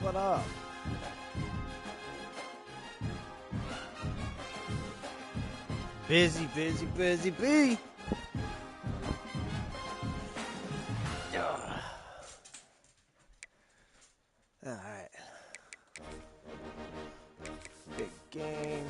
What up? Busy, busy, busy, bee. All right. Big game.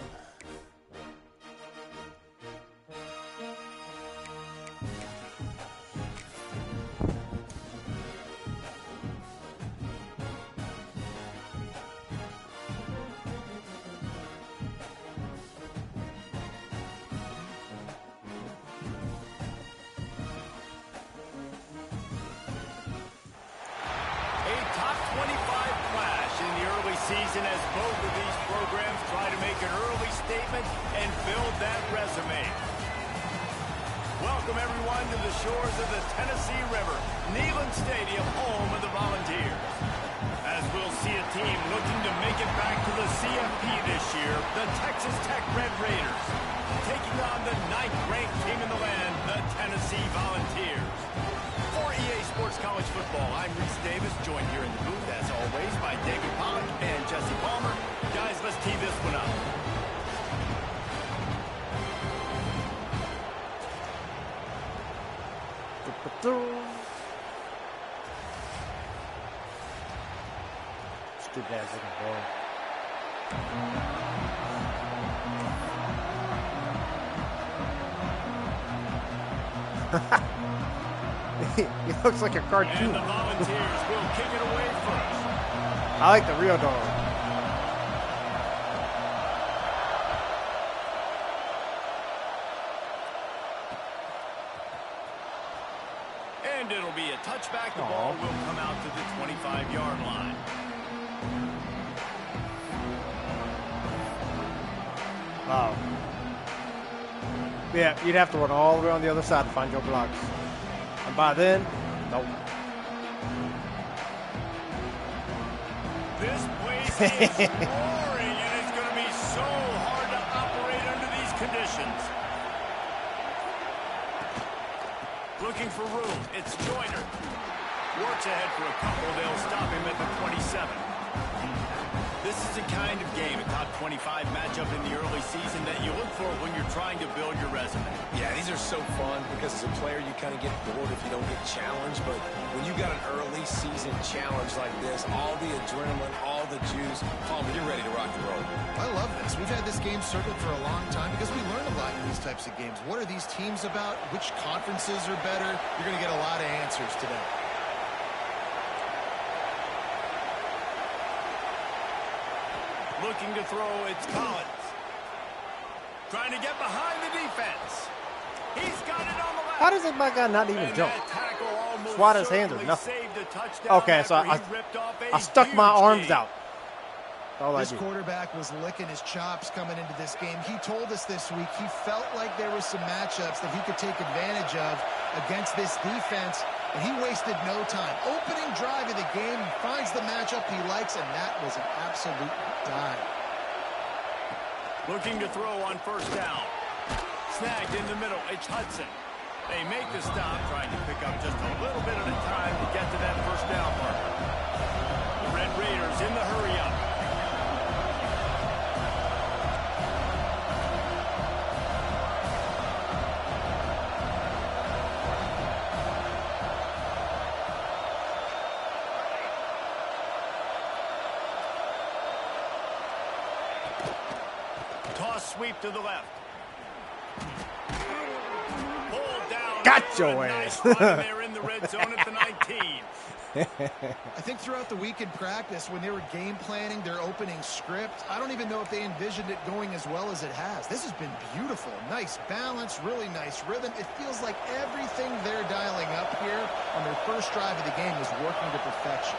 Season as both of these programs try to make an early statement and build that resume. Welcome everyone to the shores of the Tennessee River, Neyland Stadium, home of the Volunteers. As we'll see a team looking to make it back to the CFP this year, the Texas Tech Red Raiders, taking on the 9th-ranked team in the land, the Tennessee Volunteers. For EA Sports College Football, I'm Reese Davis, joined here in the booth, as always, by David Pollock and Jesse Palmer. Guys, let's tee this one up. Stupid ass looking ball. He looks like a cartoon. And the Volunteers will kick it away first. I like the real dog. And it'll be a touchback. The ball will come out to the 25-yard line. Wow. Yeah, you'd have to run all the way on the other side to find your blocks. And by then, nope. This place is roaring, and it's going to be so hard to operate under these conditions. Looking for room. It's Joyner. Works ahead for a couple. They'll stop him at the 27. This is the kind of game, a top 25 matchup in the early season that you look for when you're trying to build your resume. Yeah, these are so fun because as a player you kind of get bored if you don't get challenged, but when you got an early season challenge like this, all the adrenaline, all the juice, Palmer, you're ready to rock and roll. I love this. We've had this game circled for a long time because we learn a lot in these types of games. What are these teams about? Which conferences are better? You're going to get a lot of answers today. Looking to throw, it's Collins. Trying to get behind the defense. He's got it on the left. How does my guy not even jump? Swat his hands or nothing. Okay, so I stuck my arms out. This quarterback was licking his chops coming into this game. He told us this week he felt like there were some matchups that he could take advantage of against this defense, and he wasted no time. Opening drive of the game, he finds the matchup he likes, and that was an absolute dime. Looking to throw on first down. Snagged in the middle, it's Hudson. They make the stop, trying to pick up just a little bit at a time to get to that first down marker. The Red Raiders in the hurry-up. Toss sweep to the left. Pulled down. Got your ass. Nice run there in the red zone at the 19. I think throughout the week in practice, when they were game planning their opening script, I don't even know if they envisioned it going as well as it has. This has been beautiful. Nice balance, really nice rhythm. It feels like everything they're dialing up here on their first drive of the game is working to perfection.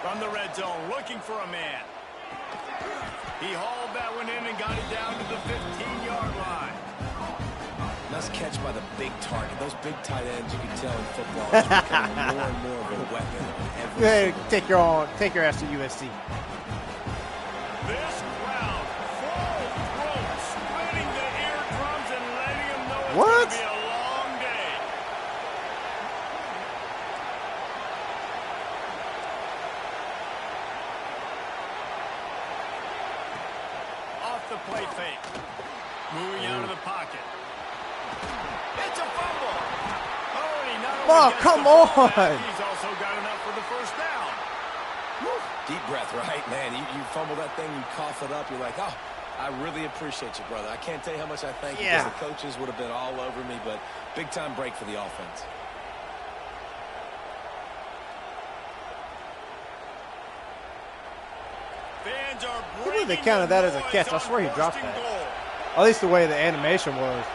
From the red zone, looking for a man. He hauled that one in and got it down to the 15-yard line. Nice catch by the big target. Those big tight ends, you can tell in football, are becoming more and more of a weapon on every Hey, take your ass to USC. This crowd, full throat, splitting the eardrums and letting them know it's What? going to be a long day. Moving out of the pocket. It's a fumble. Oh, and he not only Oh, gets come the ball on. back, he's also got enough for the first down. Woo. Deep breath, right, man? You fumble that thing, you cough it up, you're like, oh, I really appreciate you, brother. I can't tell you how much I thank you because the coaches would have been all over me, but big-time break for the offense. Fans are I believe they counted that as a catch. I swear he dropped that. At least the way the animation was.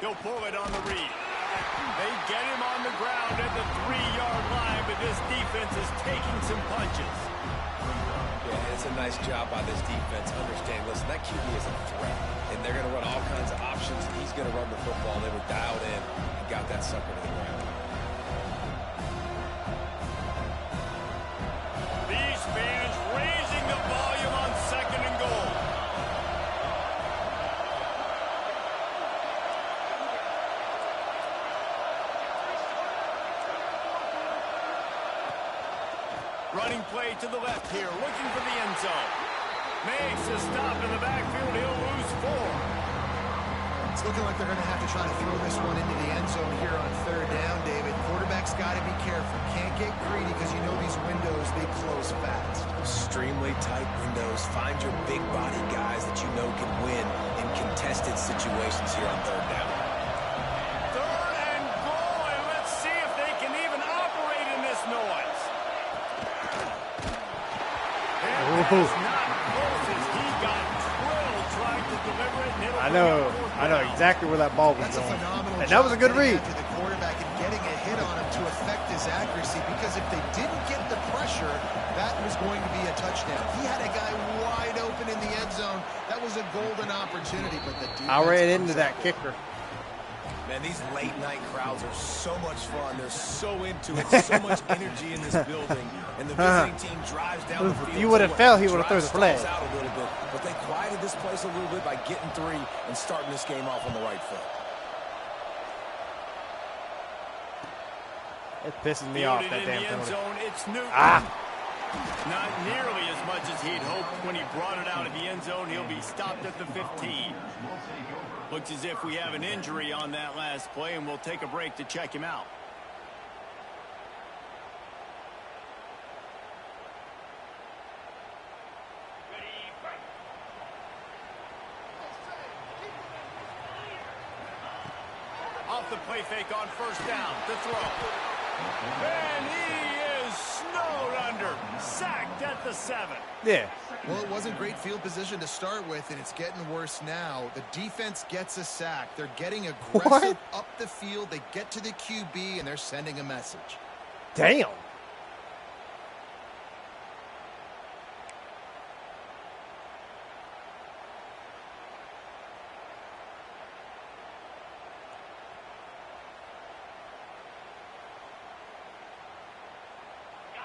He'll pull it on the read. They get him on the ground at the 3-yard line, but this defense is taking some punches. Yeah, it's a nice job by this defense. Understand, listen, that QB is a threat, and they're going to run all kinds of options, and he's going to run the football. They were dialed in and got that sucker to the ground. These fans raising the volume on 2nd and goal. Running play to the left here, looking for the end zone. Makes a stop in the backfield. He'll lose 4. It's looking like they're going to have to try to throw this one into the end zone here on 3rd down, David. Quarterback's got to be careful. Can't get greedy because you know these windows, they close fast. Extremely tight windows. Find your big body guys that you know can win in contested situations here on 3rd down. 3rd and goal, and let's see if they can even operate in this noise. And that's not close as he got drilled trying to deliver it. I know exactly where that ball was That's a going. phenomenal And that was a good read. To the quarterback and getting a hit on him to affect his accuracy, because if they didn't get the pressure, that was going to be a touchdown. He had a guy wide open in the end zone. That was a golden opportunity, but the defense I ran into that kicker. Man, these late-night crowds are so much fun. They're so into it. So much energy in this building. And the visiting team drives down the field. If you would have fell, he would have thrown the flag. Out a little bit, but they quieted this place a little bit by getting 3 and starting this game off on the right foot. It pisses me off, that damn penalty. It's Newton. Not nearly as much as he'd hoped when he brought it out of the end zone. He'll be stopped at the 15. Looks as if we have an injury on that last play, and we'll take a break to check him out. Off the play fake on 1st down to throw. And he is snowed under. Sacked at the 7. Yeah. Well, it wasn't great field position to start with, and it's getting worse now. The defense gets a sack. They're getting aggressive up the field. They get to the QB, and they're sending a message. Damn.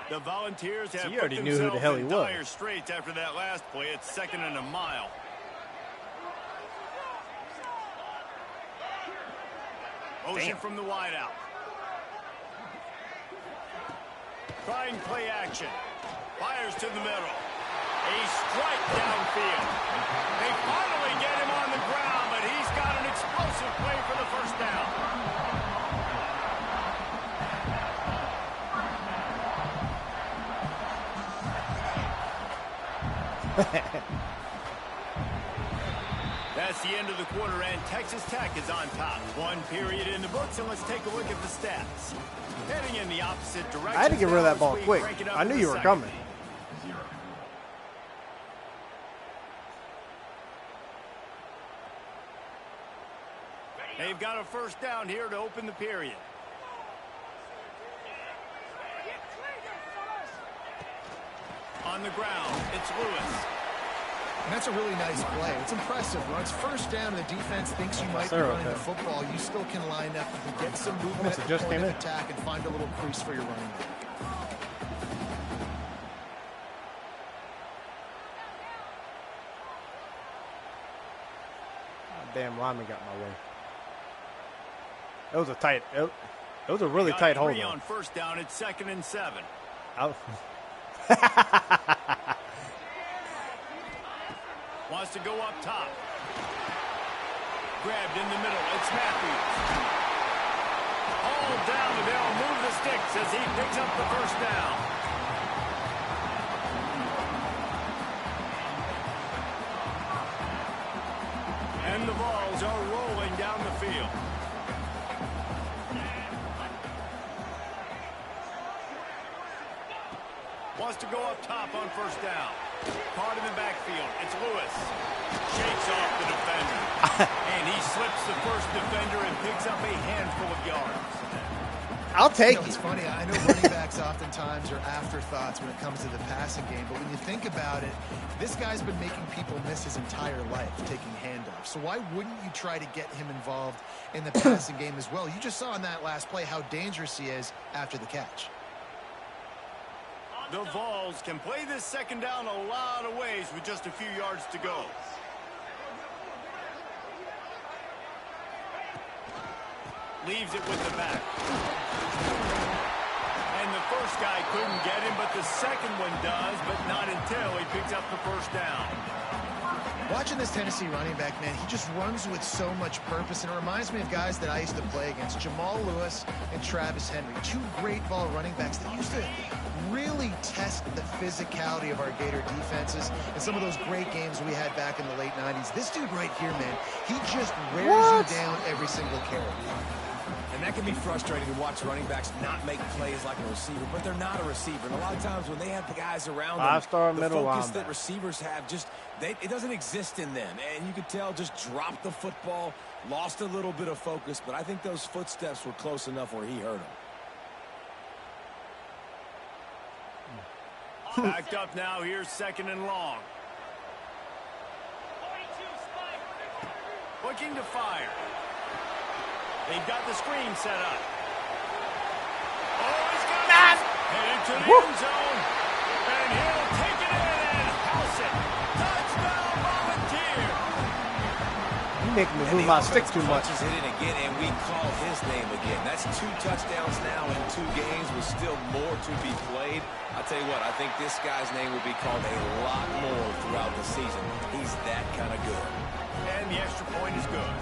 The Volunteers have you already put knew who the hell he themselves was. in dire straits after that last play. It's 2nd and a mile. Motion from the wideout. Trying play action. Fires to the middle. A strike downfield. They finally get him on the ground, but he's got an explosive play for the 1st down. That's the end of the quarter, and Texas Tech is on top. 1 period in the books, and let's take a look at the stats. Heading in the opposite direction. I had to get rid of that ball quick. I knew you were coming. They've got a 1st down here to open the period. On the ground, it's Lewis. And that's a really nice play. It's impressive. When it's 1st down and the defense thinks you might be running the football, you still can line up and get some movement at the point of attack and find a little crease for your running back. Damn lineman got my way. It was a tight. It was a really tight hold. On 1st down, it's 2nd and 7. Wants to go up top. Grabbed in the middle. It's Matthews. All down the middle. Move the sticks as he picks up the first down. And the balls are rolling down the field. Wants to go up top on first down. Caught in the backfield. It's Lewis. Shakes off the defender. And he slips the first defender and picks up a handful of yards. I'll take it. It's funny. I know running backs oftentimes are afterthoughts when it comes to the passing game. But when you think about it, this guy's been making people miss his entire life taking handoffs. So why wouldn't you try to get him involved in the passing game as well? You just saw in that last play how dangerous he is after the catch. The Vols can play this second down a lot of ways with just a few yards to go. Leaves it with the back. And the first guy couldn't get him, but the second one does, but not until he picks up the first down. Watching this Tennessee running back, man, he just runs with so much purpose, and it reminds me of guys that I used to play against, Jamal Lewis and Travis Henry, two great ball running backs that used to really test the physicality of our Gator defenses and some of those great games we had back in the late 90s. This dude right here, man, he just wears you down every single carry. And that can be frustrating to watch running backs not make plays like a receiver, but they're not a receiver. And a lot of times when they have the guys around them, the focus that receivers have, it doesn't exist in them. And you could tell just dropped the football, lost a little bit of focus, but I think those footsteps were close enough where he heard them. Backed up now. Here's second and long. Looking to fire. They've got the screen set up. Oh, he's got it. Headed to the end zone. And he'll take it in and house it. Touchdown, Volunteer. You make me move my stick too much. Hit it again, and we call his name again. That's 2 touchdowns now in 2 games with still more to be played. I'll tell you what, I think this guy's name will be called a lot more throughout the season. He's that kind of good. And the extra point is good.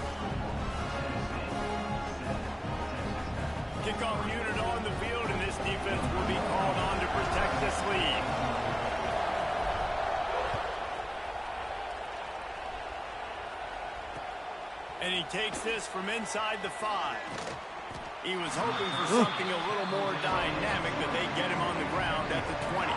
Kickoff unit on the field, and this defense will be called on to protect this lead. And he takes this from inside the 5. He was hoping for something a little more dynamic, but they get him on the ground at the 20.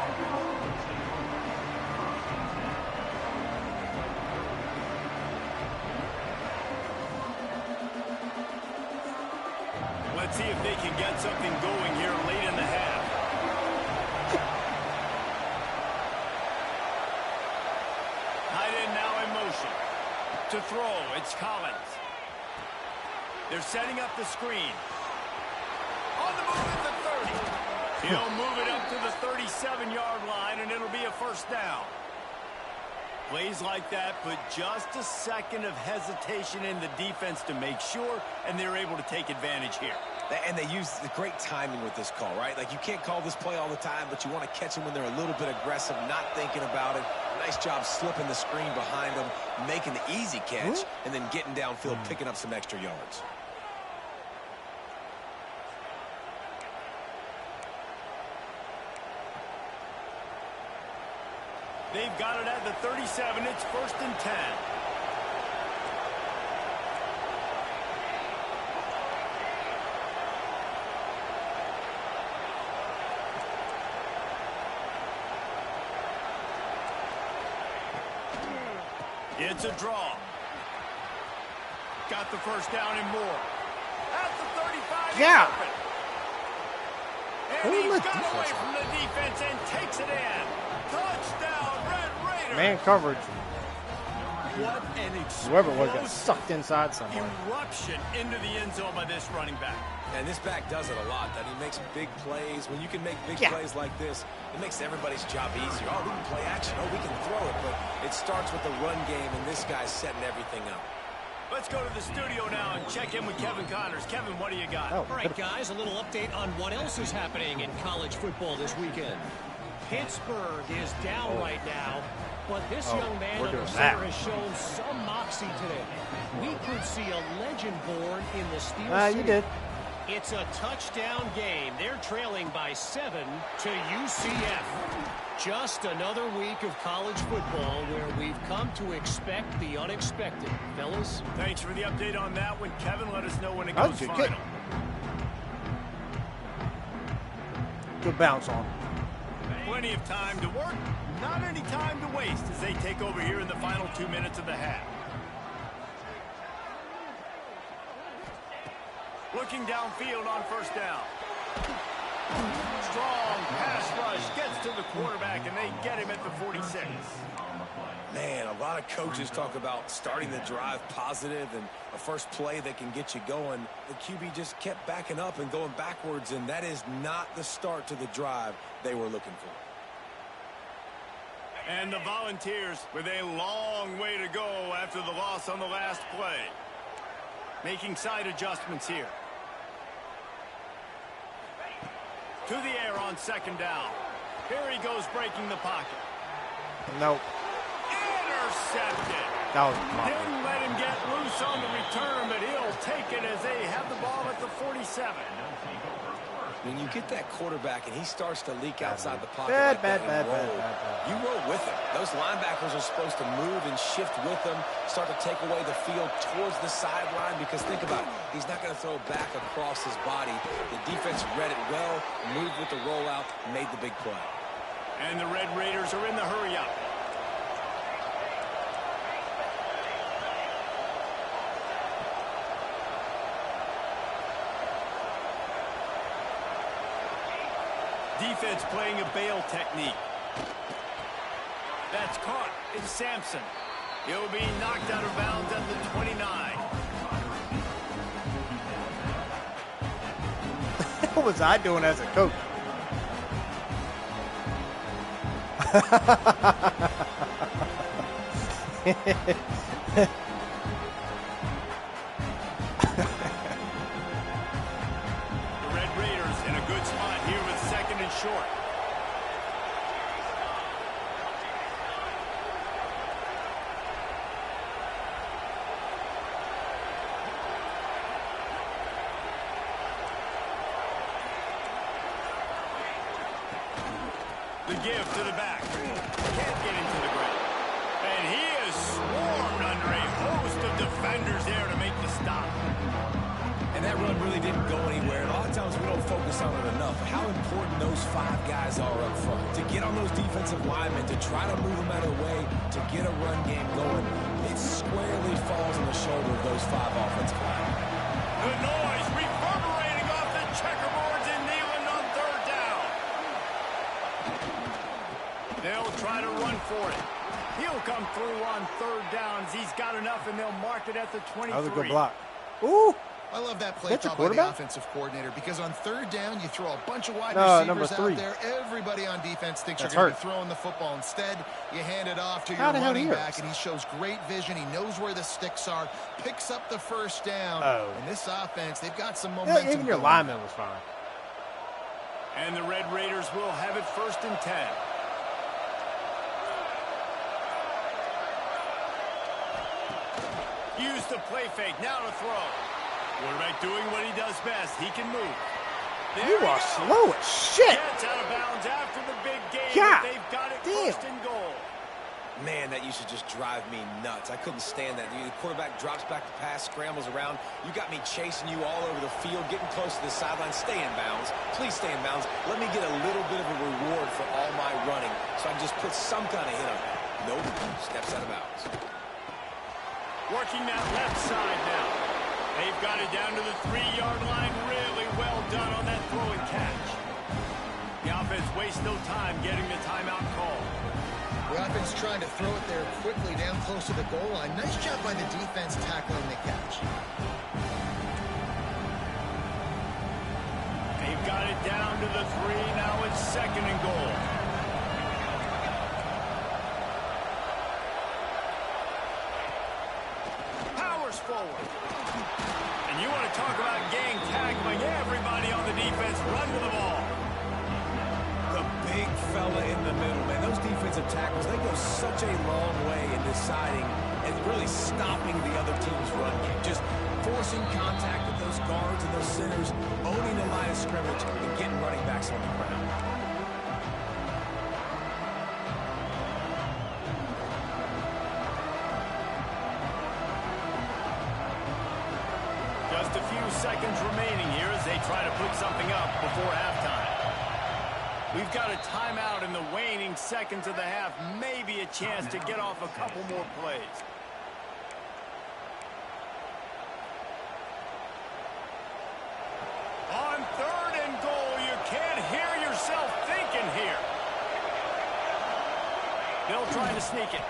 Let's see if they can get something going here late in the half. Tight end now in motion. To throw, it's Collins. They're setting up the screen. On the move at the 30. He'll move it up to the 37-yard line, and it'll be a first down. Plays like that put just a second of hesitation in the defense to make sure, and they're able to take advantage here. And they use the great timing with this call, right? Like, you can't call this play all the time, but you want to catch them when they're a little bit aggressive, not thinking about it. Nice job slipping the screen behind them, making the easy catch, and then getting downfield, picking up some extra yards. They've got it at the 37. It's 1st and 10. It's a draw. Got the first down and more. At the 35. Yeah. And he's got away from the defense and takes it in. Touchdown, Red Raiders. Man coverage. What an Whoever it was got sucked inside somewhere. Eruption into the end zone by this running back. And this back does it a lot. That he makes big plays. When you can make big plays like this, it makes everybody's job easier. Oh, we can play action. Oh, we can throw it. But it starts with the run game, and this guy's setting everything up. Let's go to the studio now and check in with Kevin Connors. Kevin, what do you got? All right, guys, a little update on what else is happening in college football this weekend. Pittsburgh is down right now, but this young man under center has shown some moxie today. We could see a legend born in the Steel City. You did. It's a touchdown game. They're trailing by 7 to UCF. Just another week of college football where we've come to expect the unexpected. Fellas? Thanks for the update on that one, Kevin. Let us know when it goes final. Kick. Good bounce on. Plenty of time to work, not any time to waste as they take over here in the final 2 minutes of the half. Looking downfield on first down. Strong pass rush gets to the quarterback, and they get him at the 46. Man, a lot of coaches talk about starting the drive positive and a first play that can get you going. The QB just kept backing up and going backwards, and that is not the start to the drive they were looking for. And the Volunteers with a long way to go after the loss on the last play. Making side adjustments here. To the air on second down. Here he goes breaking the pocket. Nope. Intercepted. That was Didn't let him get loose on the return, but he'll take it as they have the ball at the 47. When you get that quarterback and he starts to leak outside the pocket bad. You roll with him. Those linebackers are supposed to move and shift with him, start to take away the field towards the sideline, because think about it, he's not going to throw back across his body. The defense read it well, moved with the rollout, made the big play. And the Red Raiders are in the hurry-up. Defense playing a bail technique. That's caught. It's Sampson. He'll be knocked out of bounds at the 29. What was I doing as a coach? Short. The give to the back. Can't get into the ground. And he is swarmed under a host of defenders there to make the stop. And that run really didn't go anywhere. And a lot of times we don't focus on it enough. How important those 5 guys are up front. To get on those defensive linemen, to try to move them out of the way, to get a run game going. It squarely falls on the shoulder of those 5 offensive linemen. The noise reverberating off the checkerboards in Neyland on third down. They'll try to run for it. He'll come through on third downs. He's got enough, and they'll mark it at the 23. That was a good block. Ooh. I love that play call by the offensive coordinator, because on third down, you throw a bunch of wide receivers out there. Everybody on defense thinks you're going to be throwing the football. Instead, you hand it off to your running back, and he shows great vision. He knows where the sticks are, picks up the first down. And this offense, they've got some momentum. Even your lineman was fine. And the Red Raiders will have it 1st and 10. Use the play fake. Now to throw. Quarterback doing what he does best. He can move. There you are slow as shit. Gets out of bounds after the big game. God, they've got it damn. 1st and goal. Man, that used to just drive me nuts. I couldn't stand that. The quarterback drops back to pass, scrambles around. You got me chasing you all over the field, getting close to the sideline. Stay in bounds. Please stay in bounds. Let me get a little bit of a reward for all my running, so I can just put some kind of hit on it. Nope. Steps out of bounds. Working that left side now. They've got it down to the 3-yard line. Really well done on that throw and catch. The offense wastes no time getting the timeout call. The offense trying to throw it there quickly down close to the goal line. Nice job by the defense tackling the catch. They've got it down to the 3. Now it's 2nd and goal. Forward. And you want to talk about gang tackling. Everybody on the defense run to the ball. The big fella in the middle, man. Those defensive tackles, they go such a long way in deciding and really stopping the other team's run game. Just forcing contact with those guards and those centers, owning the line of scrimmage, and getting running backs on the ground. Just a few seconds remaining here as they try to put something up before halftime. We've got a timeout in the waning seconds of the half. Maybe a chance to get off a couple more plays. On 3rd and goal, you can't hear yourself thinking here. They'll try to sneak it.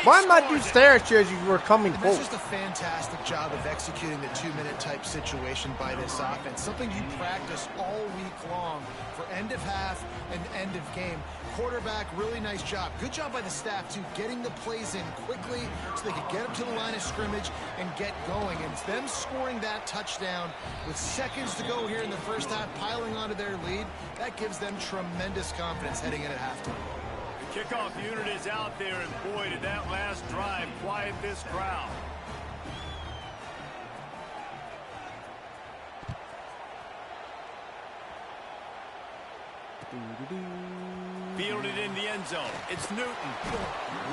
Why did my dude stare at you as you were coming forward? That's just a fantastic job of executing the 2-minute type situation by this offense. Something you practice all week long for end of half and end of game. Quarterback, really nice job. Good job by the staff, too, getting the plays in quickly so they could get up to the line of scrimmage and get going. And it's them scoring that touchdown with seconds to go here in the first half, piling onto their lead. That gives them tremendous confidence heading in at halftime. Kickoff unit is out there, and boy, did that last drive quiet this crowd. Fielded in the end zone. It's Newton.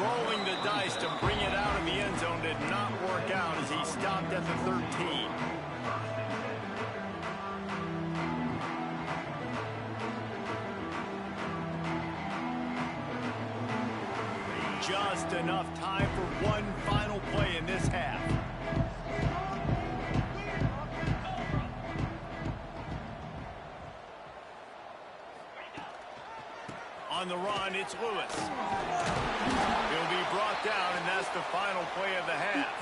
Rolling the dice to bring it out in the end zone did not work out as he stopped at the 13. Just enough time for one final play in this half. On the run, it's Lewis. He'll be brought down, and that's the final play of the half.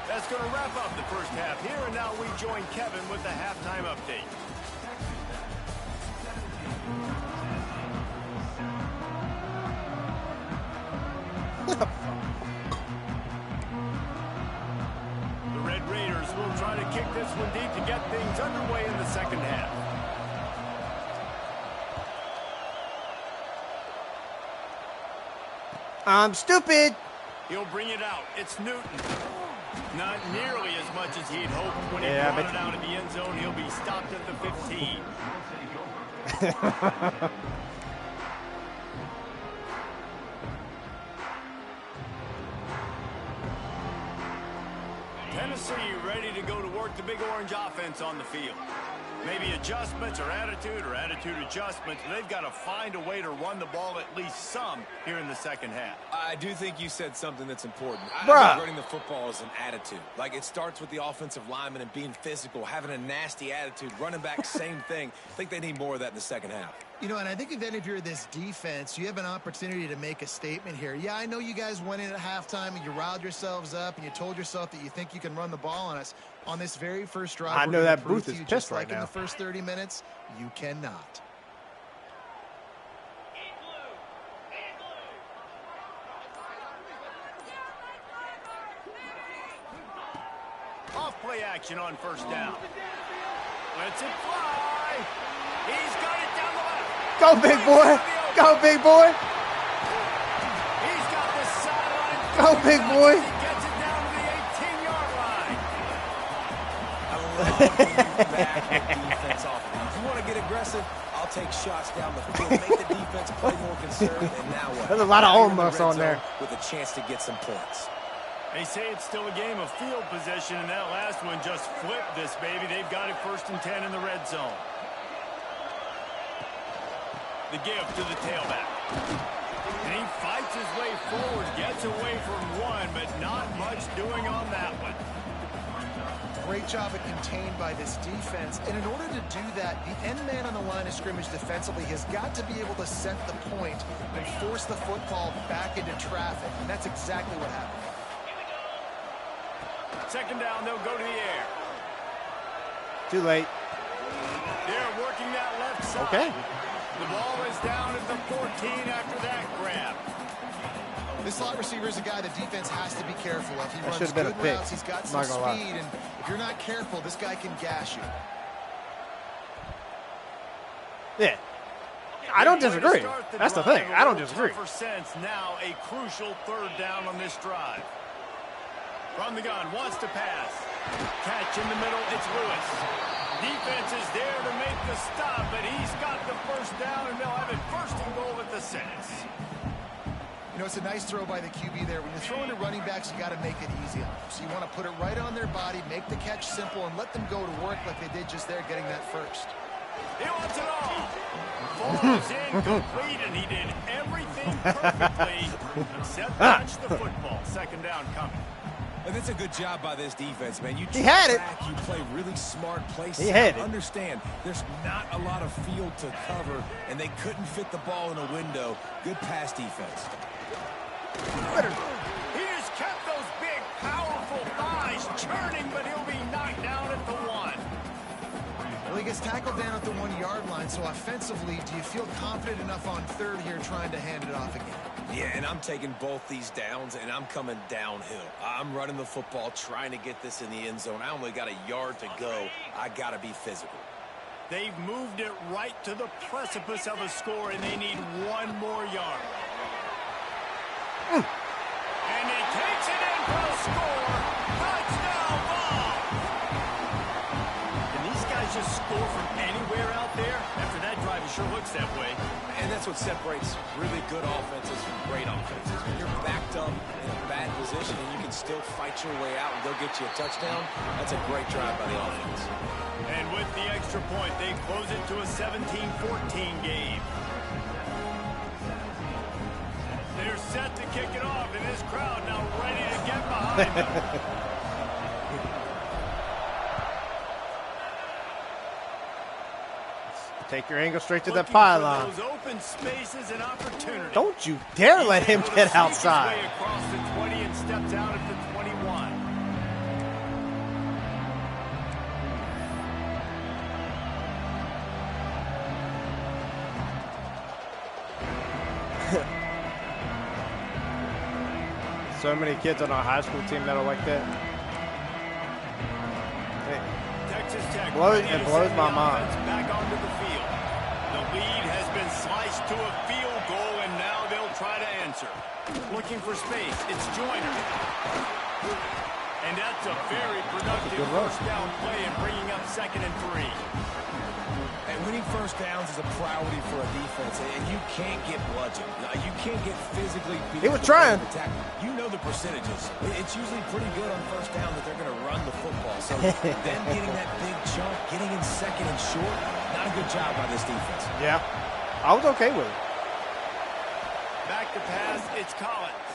That's going to wrap up the first half here, and now we join Kevin with the halftime update. The Red Raiders will try to kick this one deep to get things underway in the second half. I'm stupid. He'll bring it out. It's Newton. Not nearly as much as he'd hoped when he brought it out in the end zone. He'll be stopped at the 15. Tennessee ready to go to work the Big Orange offense on the field. Maybe adjustments or attitude adjustments. They've got to find a way to run the ball at least some here in the second half. I do think you said something that's important. I think running the football is an attitude. Like, it starts with the offensive lineman and being physical, having a nasty attitude. Running back, same thing. I think they need more of that in the second half. You know, and I think if you're this defense, you have an opportunity to make a statement here. Yeah, I know you guys went in at halftime and you riled yourselves up and you told yourself that you think you can run the ball on us. On this very first drive, I know that Booth is pissed right now. In the first 30 minutes, you cannot. Off play action on first down. Lets it fly. He's got it down the left. Go, big boy. Go, big boy. He's got the sideline. Go, big boy. He gets it down to the 18-yard line. I love back defense off. If you want to get aggressive, I'll take shots down the field. Make the defense play more conservative. And now what? There's a lot of almost on there. With a chance to get some points. They say it's still a game of field possession, and that last one just flipped this baby. They've got it 1st and 10 in the red zone. The give to the tailback. And he fights his way forward, gets away from one, but not much doing on that one. Great job at contained by this defense. And in order to do that, the end man on the line of scrimmage defensively has got to be able to set the point and force the football back into traffic. And that's exactly what happened. Second down, they'll go to the air. Too late. They're working that left side. Okay. The ball is down at the 14 after that grab. This slot receiver is a guy the defense has to be careful of. He runs should have been good a pick. routes. He's got some speed, and if you're not careful, this guy can gash you. Yeah. I don't disagree. That's the thing. I don't disagree. Now a crucial third down on this drive. From the gun, wants to pass. Catch in the middle, it's Lewis. Defense is there to make the stop, but he's got the first down, and they'll have it 1st and goal at the 6. You know, it's a nice throw by the QB there. When you're throwing to running backs, you got to make it easy on them. So you want to put it right on their body, make the catch simple, and let them go to work like they did just there, getting that first. He wants it all. Falls incomplete, and he did everything perfectly except catch the football. 2nd down coming. And it's a good job by this defense, man. You had it. You play really smart plays. He had it. Understand, there's not a lot of field to cover, and they couldn't fit the ball in a window. Good pass defense. He has kept those big, powerful thighs churning, but he'll be knocked down at the 1. Well, he gets tackled down at the 1-yard line, so offensively, do you feel confident enough on 3rd here trying to hand it off again? Yeah, and I'm taking both these downs, and I'm coming downhill. I'm running the football, trying to get this in the end zone. I only got a yard to go. I got to be physical. They've moved it right to the precipice of a score, and they need 1 more yard. And he takes it in for a score. Touchdown ball. Can these guys just score from anywhere out there? After that drive, it sure looks that way. And that's what separates really good offenses from great offenses. When you're backed up in a bad position and you can still fight your way out and go get you a touchdown, that's a great drive by the offense. And with the extra point, they close it to a 17-14 game. They're set to kick it off, and this crowd now ready to get behind them. Take your angle straight to the pylon. Those open spaces and opportunities. Don't you dare let him get outside. Across the 20 and steps out at the 21. So many kids on our high school team that are like that. Texas Tech It blows my mind. Back onto the field. The lead has been sliced to a field goal, and now they'll try to answer. Looking for space. It's Joyner. And that's a very productive 1st down play and bringing up 2nd and 3. And winning 1st downs is a priority for a defense, and you can't get bludgeoned. You can't get physically beat. He was trying. You know the percentages. It's usually pretty good on 1st down that they're going to run the football. So them getting that big chunk, getting in 2nd and short, not a good job by this defense. Yeah, I was okay with it. Back to pass, it's Collins.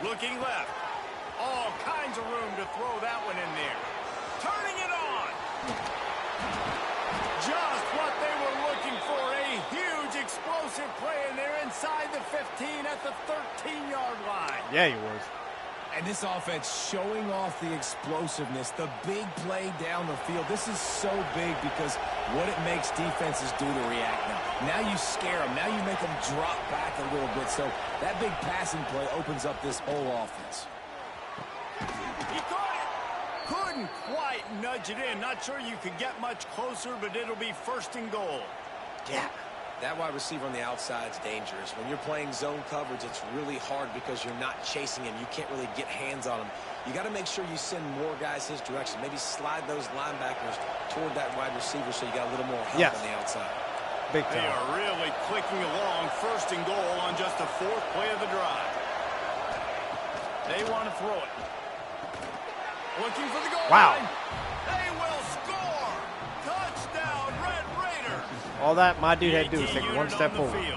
Looking left. All kinds of room to throw that one in there. Turning it on. Just what they were looking for. A huge explosive play, and they're inside the 15 at the 13-yard line. Yeah, he was. And this offense showing off the explosiveness, the big play down the field. This is so big because what it makes defenses do to react now. Now you scare them. Now you make them drop back a little bit. So that big passing play opens up this whole offense. He caught it. Couldn't quite nudge it in. Not sure you could get much closer, but it'll be 1st and goal. Yeah. That wide receiver on the outside is dangerous. When you're playing zone coverage, it's really hard because you're not chasing him. You can't really get hands on him. You got to make sure you send more guys his direction. Maybe slide those linebackers toward that wide receiver so you got a little more help on the outside. Big time. They are really clicking along. 1st and goal on just the 4th play of the drive. They want to throw it. Looking for the goal line. They will score. Touchdown, Red Raiders. All that my dude had to do was take 1 step forward. And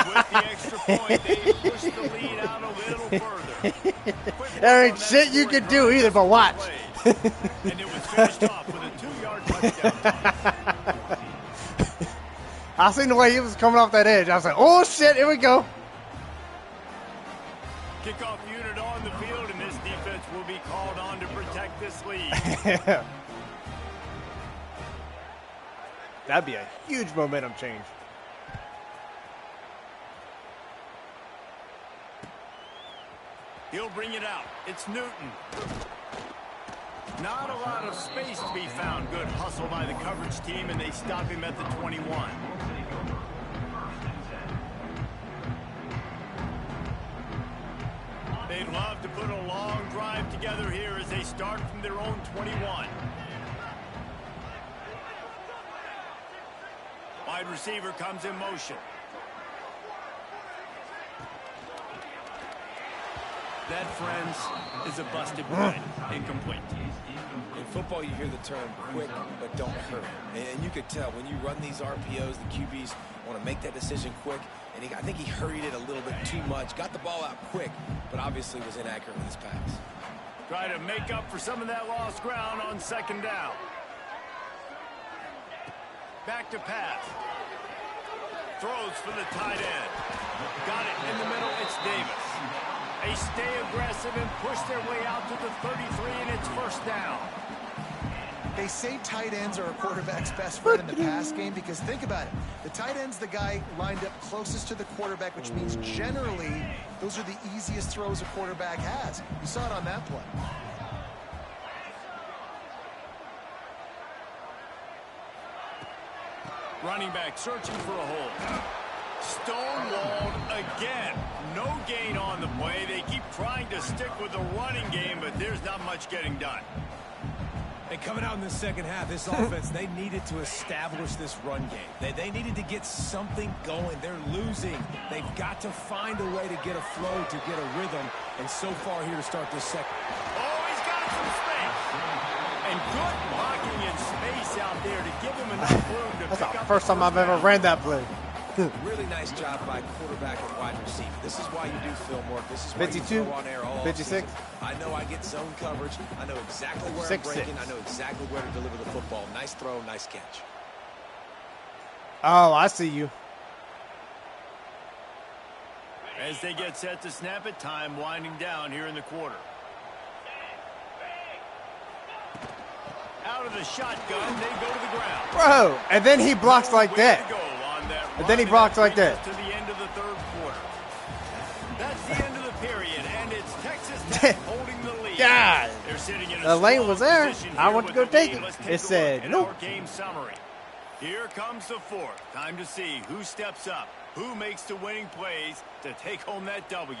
with the extra point, they push the lead out a little further. There ain't shit you can do either but watch. And it was finished off with a 2-yard touchdown. I seen the way he was coming off that edge. I was like, oh shit, here we go. Kickoff unit on the field, and this defense will be called on to protect this lead. That'd be a huge momentum change. He'll bring it out. It's Newton. Not a lot of space to be found. Good hustle by the coverage team, and they stop him at the 21. They'd love to put a long drive together here as they start from their own 21. Wide receiver comes in motion. That, friends, is a busted point. Incomplete. In football, you hear the term quick, but don't hurry. And you could tell when you run these RPOs, the QBs want to make that decision quick. And I think he hurried it a little bit too much. Got the ball out quick, but obviously was inaccurate with his pass. Try to make up for some of that lost ground on second down. Back to pass. Throws for the tight end. Got it in the middle. It's Davis. They stay aggressive and push their way out to the 33, and it's first down. They say tight ends are a quarterback's best friend in the pass game because think about it. The tight end's the guy lined up closest to the quarterback, which means generally those are the easiest throws a quarterback has. You saw it on that play. Running back searching for a hole. Stonewalled again. No gain on the play. They keep trying to stick with the running game, but there's not much getting done. And coming out in the second half, this offense, they needed to establish this run game. They needed to get something going. They're losing. They've got to find a way to get a flow, to get a rhythm. And so far here to start this second. Oh, he's got some space. And good blocking in space out there to give him enough room to That's pick the up first time I've ever ran that play. Really nice job by quarterback and wide receiver. This is why you do film work. This is why 52, you throw on air all 56. I know I get zone coverage. I know exactly where I'm breaking. I know exactly where to deliver the football. Nice throw, nice catch. Oh, I see you. As they get set to snap it, time winding down here in the quarter. Out of the shotgun, they go to the ground. Bro, and then he blocks like that. And then he blocks like that. To the end of the third quarter. That's the end of the period, and it's Texas Tech holding the lead. God, they're sitting in a the lane was there. I went to go take it. It said no. Game summary. Here comes the fourth. Time to see who steps up, who makes the winning plays to take home that W.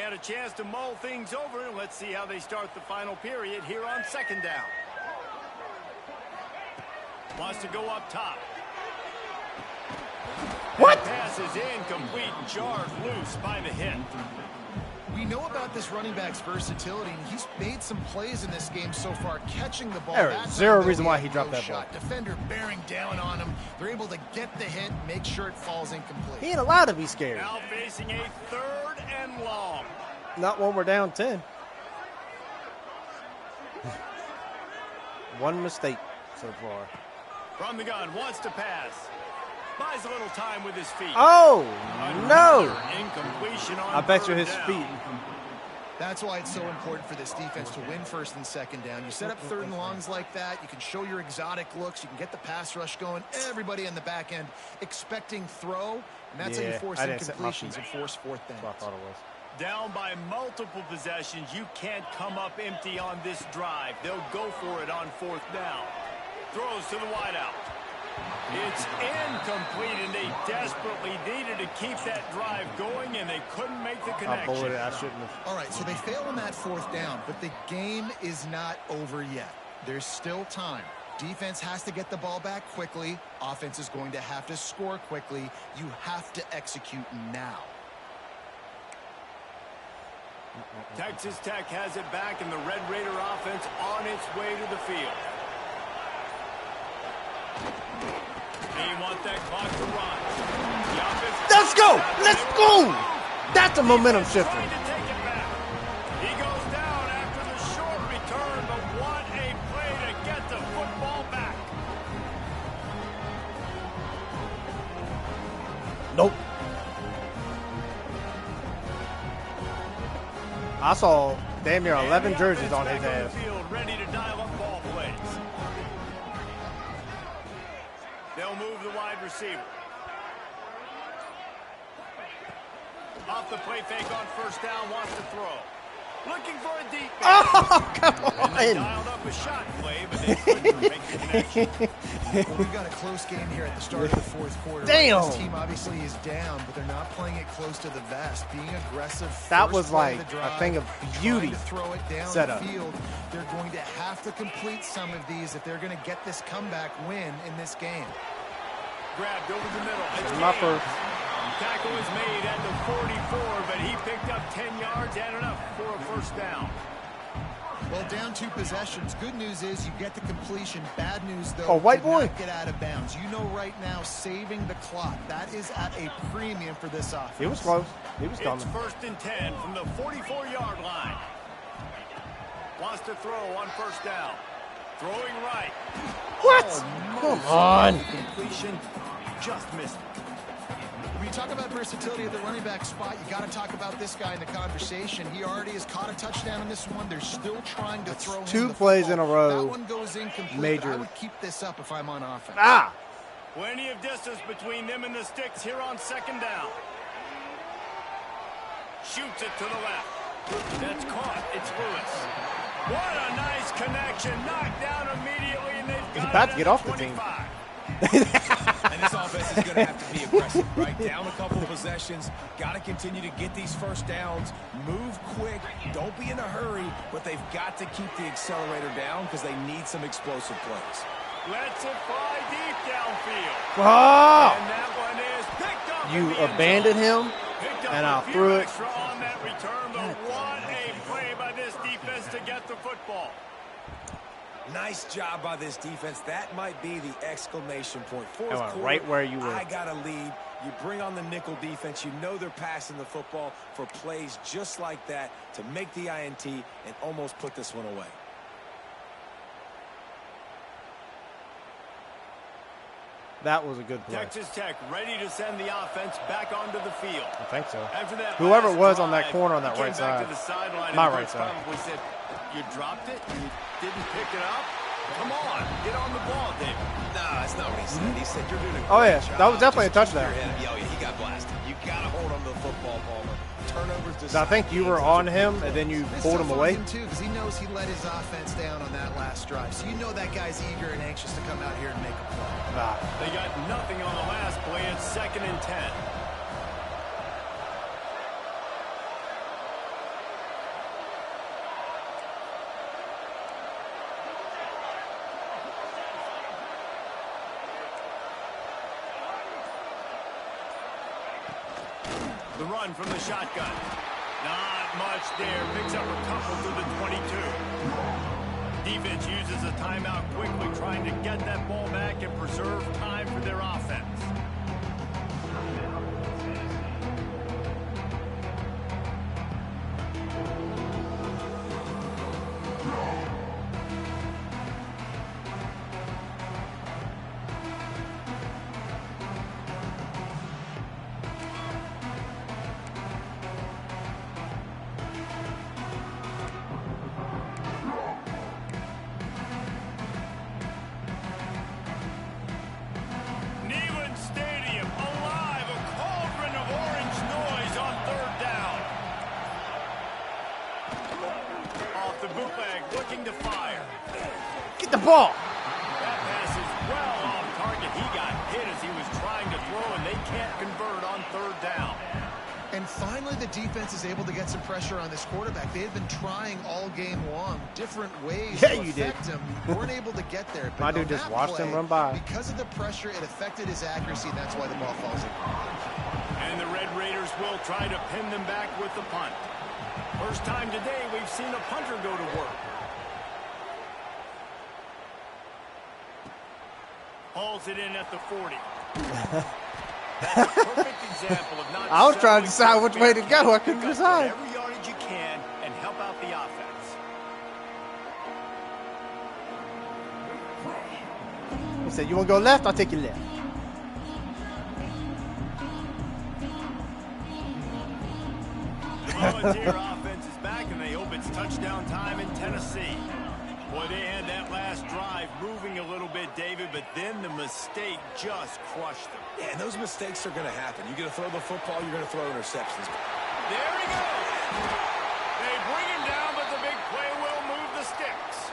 And a chance to mull things over. Let's see how they start the final period here on second down. Wants to go up top. What? Pass is incomplete and jarred loose by the hit. We know about this running back's versatility, and he's made some plays in this game so far, catching the ball. There is zero reason why he dropped that ball. Defender bearing down on him. They're able to get the hit, make sure it falls incomplete. He ain't allowed to be scared. Now facing a third and long. Not when we're down 10. One mistake so far. From the gun, wants to pass. Buys a little time with his feet. Oh, no. Incompletion on I bet you third his down. feet. That's why it's so important for this defense to win first and second down. You set up third and longs like that. You can show your exotic looks. You can get the pass rush going. Everybody in the back end expecting throw. And that's how you force incompletions and force fourth down. That's what I thought it was. Down by multiple possessions. You can't come up empty on this drive. They'll go for it on fourth down. Throws to the wideout. It's incomplete, and they desperately needed to keep that drive going, and they couldn't make the connection. I shouldn't have. All right, so they fail on that fourth down, but the game is not over yet. There's still time. Defense has to get the ball back quickly. Offense is going to have to score quickly. You have to execute now. Texas Tech has it back, and the Red Raider offense on its way to the field. They want that clock to run. Let's go! Let's go! That's a momentum shifter. Trying to take it back. He goes down after the short return, but what a play to get the football back. Nope. I saw damn near 11 jerseys on his ass. Ready to dial up ball plays. They'll move the wide receiver. Off the play fake on first down, wants to throw. Looking for a deep Oh, come on. And they dialed up a shot play, but they couldn't make the connection. Well, we've got a close game here at the start of the fourth quarter. Damn. This team obviously is down, but they're not playing it close to the vest. Being aggressive. That was like a thing of beauty. To throw it down set the up. field. They're going to have to complete some of these if they're going to get this comeback win in this game. Grabbed over the middle. It's my first. Tackle was made at the 44, but he picked up 10 yards and enough for a first down. Well, down 2 possessions. Good news is you get the completion. Bad news, though, Oh, white did boy. not get out of bounds. You know right now, saving the clock. That is at a premium for this offense. He was close. He was It's coming. 1st and 10 from the 44-yard line. Wants to throw on first down. Throwing right. What? Oh, Come on. Completion just missed it. When you talk about versatility at the running back spot, you got to talk about this guy in the conversation. He already has caught a touchdown in this one. They're still trying to throw him 2 the plays football. in a row. That one goes incomplete. Major. I would keep this up if I'm on offense. Ah. Plenty of distance between them and the sticks here on 2nd down. Shoots it to the left. That's caught. It's Lewis. What a nice connection. Knocked down immediately, and they've got He's about it to get at off the 25. And this offense is going to have to be aggressive, right? Down a couple possessions. Got to continue to get these first downs. Move quick. Don't be in a hurry, but they've got to keep the accelerator down because they need some explosive plays. Lets it fly deep downfield. Oh. And that one is picked up. You in the end abandoned zone. him, Picked up and a I few threw it. extra on that return, but what a play by this defense to get the football. Nice job by this defense. That might be the exclamation point. Fourth That went quarter, right where you were. I got a lead. You bring on the nickel defense. You know they're passing the football for plays just like that to make the INT and almost put this one away. That was a good play. Texas Tech ready to send the offense back onto the field. I think so. After that Whoever it last was on that drive, corner on that he right came back side. to the sideline, My and right coach side. probably said, "You dropped it. You didn't pick it up. Come on, get on the ball, David." Nah, that's not what he said. He said you're doing a great Oh, yeah. job. That was definitely a Just keep touchdown. your head up. Yeah, he got blasted. You got to hold on to the football, Palmer. Turnovers. So I think you were on him, and then you This pulled stuff him on away. him too, because he knows he let his offense down on that last drive. So you know that guy's eager and anxious to come out here and make a play. Ah. They got nothing on the last play. It's 2nd and 10. The run from the shotgun. Not much there. Picks up a couple to the 22. Defense uses a timeout quickly, trying to get that ball back and preserve time for their offense. Neyland Stadium alive, a cauldron of orange noise on 3rd down. Off the bootleg, looking to fire. Get the ball. That pass is well off target. He got hit as he was trying to throw, and they can't convert on 3rd down. And finally, the defense is able to get some pressure on this quarterback. They had been trying all game long, different ways Yeah, to you did. affect him. Weren't able to get there. But My dude on just that watched play, him run by. Because of the pressure, it affected his accuracy, and that's why the ball falls in. And the Red Raiders will try to pin them back with the punt. First time today we've seen a punter go to work. Hauls it in at the 40. That's a perfect example of not I was trying to settling decide which way to go. I couldn't Pick up decide. Whatever yardage you can and help out the offense. He said, "You want to go left? I'll take you left." The Volunteer offense is back, and they hope it's touchdown time in Tennessee. Boy, they had that last drive moving a little bit it, David, but then the mistake just crushed them. Yeah, and those mistakes are going to happen. You're going to throw the football, you're going to throw interceptions. There he goes. They bring him down, but the big play will move the sticks.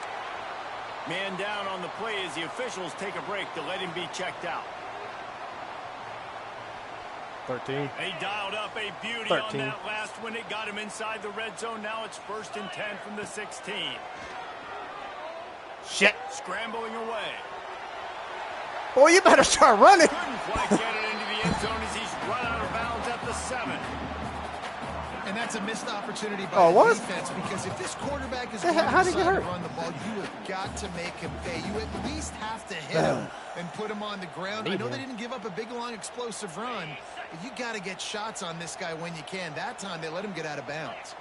Man down on the play as the officials take a break to let him be checked out. 13. He dialed up a beauty 13. on that last one. It got him inside the red zone. Now it's 1st and 10 from the 16. Shit. Scrambling away. Boy, you better start running. Couldn't quite get it into the end zone as he's run out of bounds at the 7. And that's a missed opportunity by the defense, because if this quarterback is going to decide to run the ball, you have got to make him pay. You at least have to hit him and put him on the ground. I know they didn't give up a big, long, explosive run, but you got to get shots on this guy when you can. That time, they let him get out of bounds.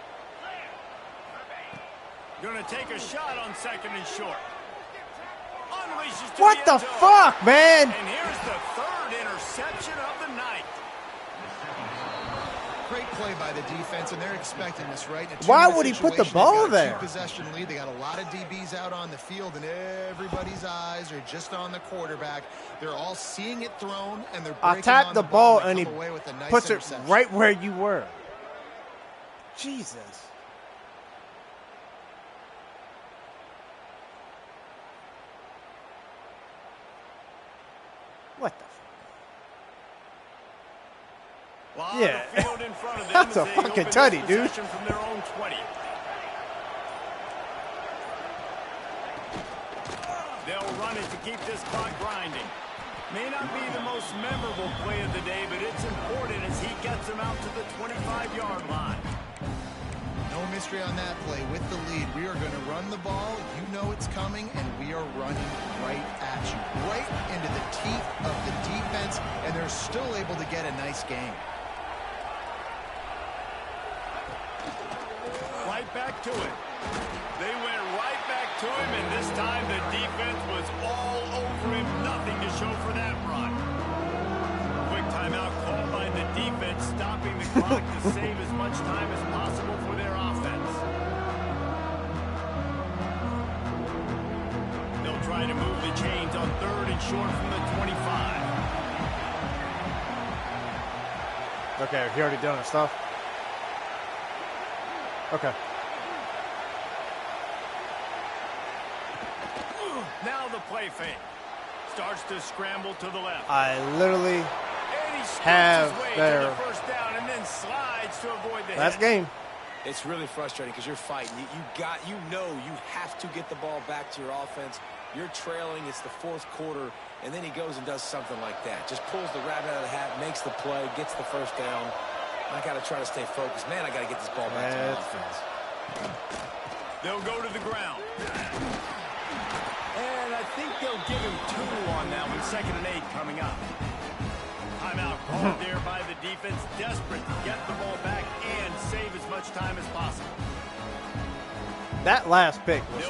Going to take a shot on 2nd and short. Unleashes to what the fuck, man? And here's the 3rd interception of the night. Great play by the defense, and they're expecting this, right? Why would he put the ball there? Possession lead. They got a lot of DBs out on the field, and everybody's eyes are just on the quarterback. They're all seeing it thrown, and they're breaking tapped the ball, and he away with a nice puts it right where you were. Jesus. What the? Yeah, that's a fucking tutty, dude. From their own 20. They'll run it to keep this clock grinding. May not be the most memorable play of the day, but it's important as he gets them out to the 25-yard line. No mystery on that play. With the lead, we are going to run the ball. You know it's coming, and we are running right at you, right into the teeth of the defense, and they're still able to get a nice game. Right back to it. They went right back to him, and this time the defense was all over him. Nothing to show for that run. Quick timeout called by the defense, stopping the clock to save as much time as possible for their offense. They'll try to move the chains on 3rd and short from the 25. Okay, he already done his stuff. Okay. Now the play fake. Starts to scramble to the left. I literally have their first down and then slides to avoid the last game. It's really frustrating because you're fighting. You know you have to get the ball back to your offense. You're trailing. It's the 4th quarter, and then he goes and does something like that. Just pulls the rabbit out of the hat, makes the play, gets the first down. I got to try to stay focused. Man, I got to get this ball back to my offense. They'll go to the ground. And I think they'll give him 2 on that one. 2nd and 8 coming up. Timeout called there by the defense. Desperate to get the ball back and save as much time as possible. That last pick was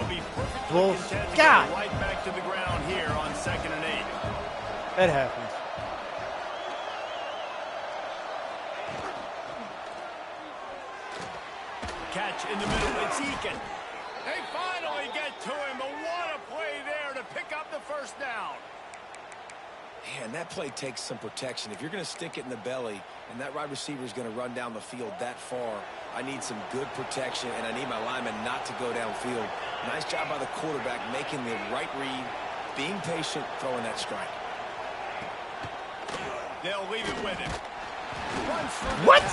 bullshit. God. Right back to the ground here on 2nd and 8. It happens. Catch in the middle. It's Eakin. They finally get to him, but what a play there to pick up the first down. Man, that play takes some protection. If you're going to stick it in the belly and that wide receiver is going to run down the field that far, I need some good protection, and I need my lineman not to go downfield. Nice job by the quarterback making the right read, being patient, throwing that strike. They'll leave it with him. What?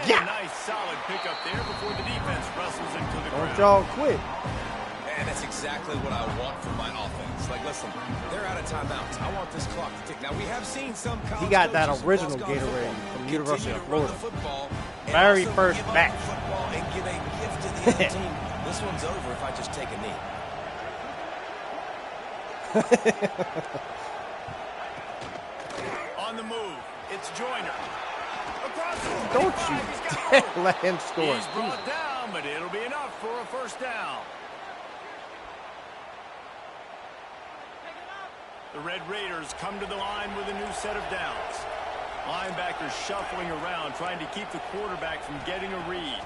And a nice solid pickup there before the defense wrestles into the ground. Don't y'all quit. And that's exactly what I want from my offense. Like, listen, they're out of timeouts. I want this clock to tick. Now, we have seen some college he got that coaches original Gatorade from the University of Florida. Very first match. And give a gift to the other team. This one's over if I just take a knee. On the move, it's Joyner. Don't you let him score. He's brought down, but it'll be enough for a first down. The Red Raiders come to the line with a new set of downs. Linebackers shuffling around, trying to keep the quarterback from getting a read.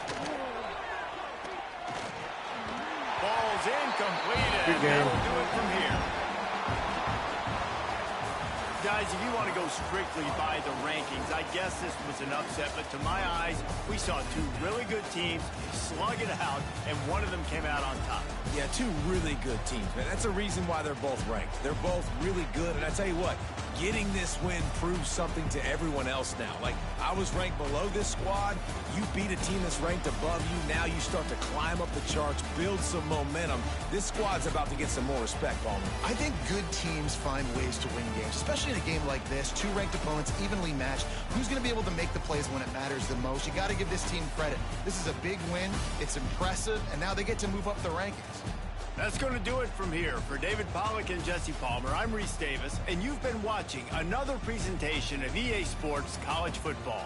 Ball's incomplete, and that'll do it from here. Guys, if you want to go strictly by the rankings, I guess this was an upset, but to my eyes, we saw two really good teams slug it out, and one of them came out on top. Yeah, two really good teams, man. That's a reason why they're both ranked. They're both really good, and I tell you what, getting this win proves something to everyone else now. Like, I was ranked below this squad. You beat a team that's ranked above you. Now you start to climb up the charts, build some momentum. This squad's about to get some more respect, Palmer. I think good teams find ways to win games, especially in a game like this. Two ranked opponents, evenly matched. Who's going to be able to make the plays when it matters the most? You got to give this team credit. This is a big win. It's impressive, and now they get to move up the rankings. That's going to do it from here. For David Pollack and Jesse Palmer, I'm Reese Davis, and you've been watching another presentation of EA Sports College Football.